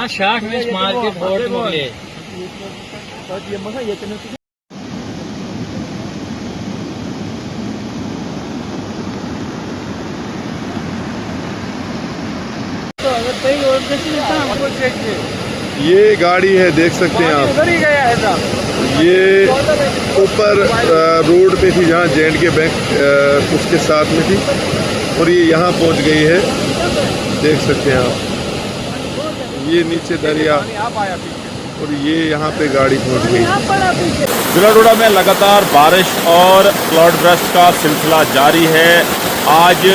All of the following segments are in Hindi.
शाख में मार्केट बोर्ड मोले ये गाड़ी है, देख सकते हैं आप। ये ऊपर रोड पे थी जहाँ J&K बैंक उसके साथ में थी और ये यहाँ पहुँच गई है, देख सकते हैं आप। ये नीचे दरिया और ये यहाँ पे गाड़ी पहुँच गई। जिला डोडा में लगातार बारिश और क्लाउड बर्स्ट का सिलसिला जारी है। आज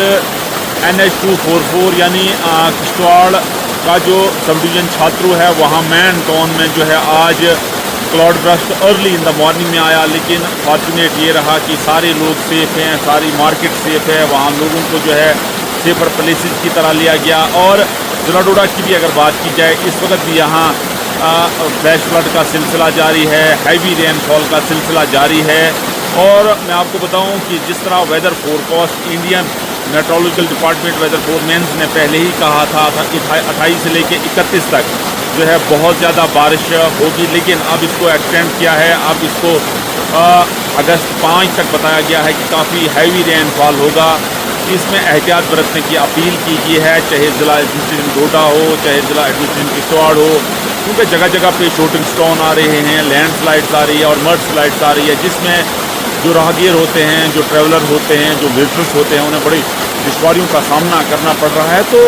NH244 यानी किश्तवाड़ का जो सब डिवीजन छात्रु है वहाँ मैन टाउन में जो है आज cloud burst early in the morning में आया, लेकिन फॉर्चुनेट ये रहा कि सारे लोग सेफ हैं, सारी मार्केट सेफ है, वहाँ लोगों को जो है सेफर प्लेसेस की तरह लिया गया। और जिला डोडा की भी अगर बात की जाए, इस वक्त भी यहाँ फ्लैश फ्लड का सिलसिला जारी है, हैवी रेनफॉल का सिलसिला जारी है। और मैं आपको बताऊं कि जिस तरह weather forecast Indian meteorological department weather foreman ने पहले ही कहा था 28 से लेकर 31 तक जो है बहुत ज़्यादा बारिश होगी, लेकिन अब इसको एक्सटेंड किया है। अब इसको अगस्त 5 तक बताया गया है कि काफ़ी हैवी रेनफॉल होगा। इसमें एहतियात बरतने की अपील की गई है, चाहे ज़िला एडमिनिस्ट्रेशन डोडा हो, चाहे ज़िला एडमिनिस्ट्रेशन किश्तवाड़ हो, क्योंकि जगह जगह पे शूटिंग स्टोन आ रहे हैं, लैंडस्लाइड्स आ रही है और मड स्लाइड्स आ रही है, जिसमें जो राहगीर होते हैं, जो ट्रैवलर होते हैं, जो विजिटर्स होते हैं, उन्हें बड़ी दुश्वारियों का सामना करना पड़ रहा है। तो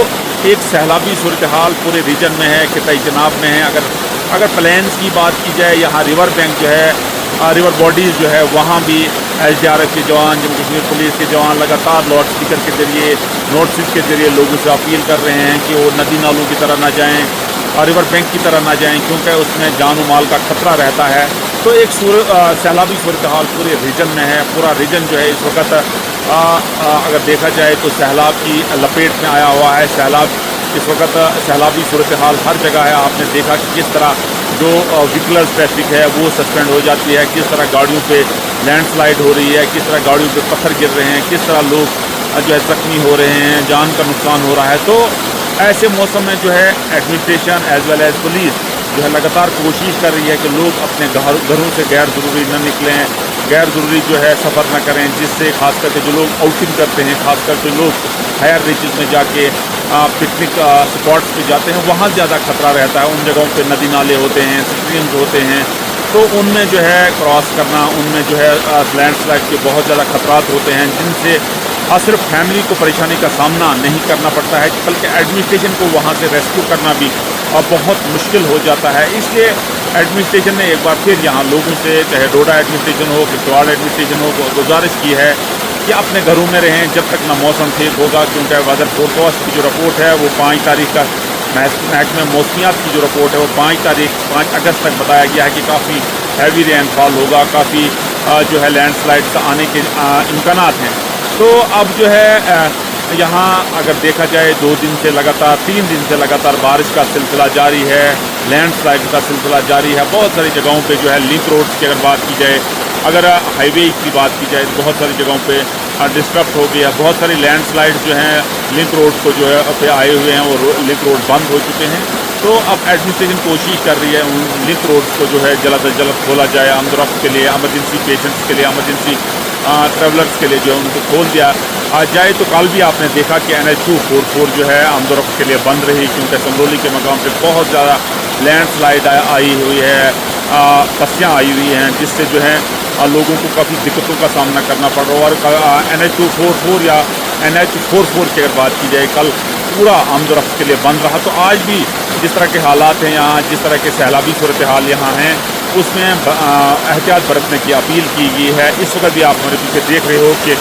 एक सैलाबी सूरत हाल पूरे रीजन में है, खिताई जनाब में है। अगर प्लेन्स की बात की जाए, यहाँ रिवर बैंक जो है, रिवर बॉडीज़ जो है, वहाँ भी SDRF के जवान, जम्मू कश्मीर पुलिस के जवान लगातार लाउड स्पीकर के जरिए, नोटिस के जरिए लोगों से अपील कर रहे हैं कि वो नदी नालों की तरह ना जाएँ और रिवर बैंक की तरह ना जाएँ, क्योंकि उसमें जान और माल का खतरा रहता है। तो एक सैलाबी सूरत हाल पूरे रीजन में है। पूरा रीजन जो है इस वक्त अगर देखा जाए तो सैलाब की लपेट में आया हुआ है। सैलाब इस वक्त सैलाबी सूरत हाल हर जगह है। आपने देखा कि किस तरह जो व्हीकलर ट्रैफिक है वो सस्पेंड हो जाती है, किस तरह गाड़ियों पे लैंडस्लाइड हो रही है, किस तरह गाड़ियों पे पत्थर गिर रहे हैं, किस तरह लोग जो है जख्मी हो रहे हैं, जान का नुकसान हो रहा है। तो ऐसे मौसम में जो है administration as well as police जो है लगातार कोशिश कर रही है कि लोग अपने घरों से गैर ज़रूरी न निकलें, गैर ज़रूरी जो है सफ़र न करें, जिससे खास करके जो लोग आउटिंग करते हैं, खास करके लोग हायर रीचेस में जाके पिकनिक स्पॉट्स पे जाते हैं, वहाँ ज़्यादा खतरा रहता है। उन जगहों पे नदी नाले होते हैं, स्ट्रीम्स होते हैं, तो उनमें जो है क्रॉस करना, उनमें जो है लैंडस्लाइड के बहुत ज़्यादा खतरात होते हैं, जिनसे सिर्फ फैमिली को परेशानी का सामना नहीं करना पड़ता है, बल्कि एडमिनिस्ट्रेशन को वहाँ से रेस्क्यू करना भी बहुत मुश्किल हो जाता है। इसलिए एडमिनिस्ट्रेशन ने एक बार फिर यहाँ लोगों से, चाहे डोडा एडमिनिस्ट्रेशन हो, किश्तवाड़ एडमिनिस्ट्रेशन हो, गुजारिश की है कि अपने घरों में रहें जब तक ना मौसम ठीक होगा, क्योंकि वेदर फोरकास्ट की जो रिपोर्ट है वो 5 तारीख का महकमे मौसमियात की जो रिपोर्ट है वो 5 अगस्त तक बताया गया है कि काफ़ी हैवी रेनफॉल होगा, काफ़ी जो है लैंडस्लाइड्स आने के इम्कानात हैं। तो अब जो है यहाँ अगर देखा जाए 2 दिन से लगातार 3 दिन से लगातार बारिश का सिलसिला जारी है, लैंडस्लाइड का सिलसिला जारी है। बहुत सारी जगहों पे जो है लिंक रोड्स की अगर बात की जाए, अगर हाईवे की बात की जाए तो बहुत सारी जगहों पे डिस्टर्ब हो गया। बहुत सारी लैंडस्लाइड जो हैं लिंक रोड को जो है पे आए हुए हैं, वो लिंक रोड बंद हो चुके हैं। तो अब एडमिनिस्ट्रेशन कोशिश कर रही है उन लिंक रोड्स को जो है जल्द से जल्द खोला जाए, आमदरफ्त के लिए, एमरजेंसी पेशेंट्स के लिए, एमरजेंसी ट्रैवलर्स के लिए जो है उनको खोल दिया जाए। तो कल भी आपने देखा कि NH244 जो है आमदरफ्त के लिए बंद रही, क्योंकि समरोली के मकाम पे बहुत ज़्यादा लैंडस्लाइड आई हुई है, पस्तियाँ आई हुई हैं, जिससे जो है लोगों को काफ़ी दिक्कतों का सामना करना पड़ रहा है। और NH244 या NH44 की अगर बात की जाए, कल पूरा आमदरफ्त के लिए बंद रहा। तो आज भी जिस तरह के हालात हैं यहाँ, जिस तरह के सैलाबी सूरत हाल यहाँ हैं, उसमें एहतियात बरतने की अपील की गई है। इस वक्त भी आप हमारे पीछे देख रहे हो कि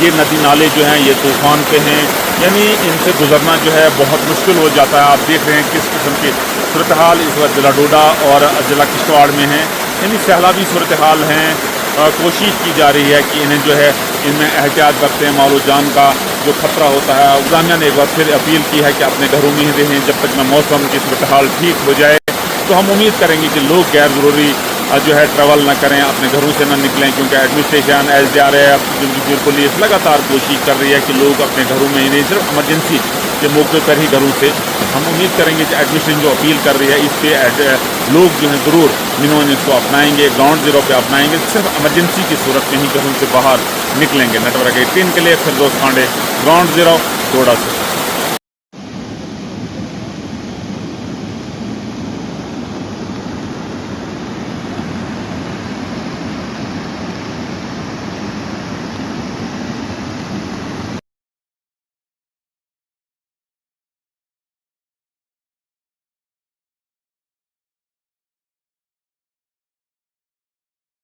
ये नदी नाले जो हैं ये तूफ़ान पे हैं, यानी इनसे गुजरना जो है बहुत मुश्किल हो जाता है। आप देख रहे हैं किस किस्म की सूरत हाल इस वक्त ज़िला डोडा और ज़िला किश्तवाड़ में है, यानी सैलाबी सूरत हाल हैं। कोशिश की जा रही है कि इन्हें जो है इनमें एहतियात बरतें, मालो जान का जो खतरा होता है। इंतज़ामिया ने एक बार फिर अपील की है कि अपने घरों में ही रहें जब तक न मौसम की सूरत हाल ठीक हो जाए। तो हम उम्मीद करेंगे कि लोग गैर ज़रूरी जो है ट्रैवल ना करें, अपने घरों से ना निकलें, क्योंकि एडमिनिस्ट्रेशन SDRF पुलिस लगातार कोशिश कर रही है कि लोग अपने घरों में ही नहीं, सिर्फ इमरजेंसी के मौके पर ही घरों से। हम उम्मीद करेंगे कि एडमिनिस्ट्रेशन जो अपील कर रही है इस पर लोग जो है ज़रूर इन्होंने इसको अपनाएंगे, ग्राउंड ज़ीरो पे अपनाएंगे, सिर्फ इमरजेंसी की सूरत में ही घरों से बाहर निकलेंगे। नेटवर्क 18 के लिए फिरदौस पांडे, ग्राउंड ज़ीरो, थोड़ा सा।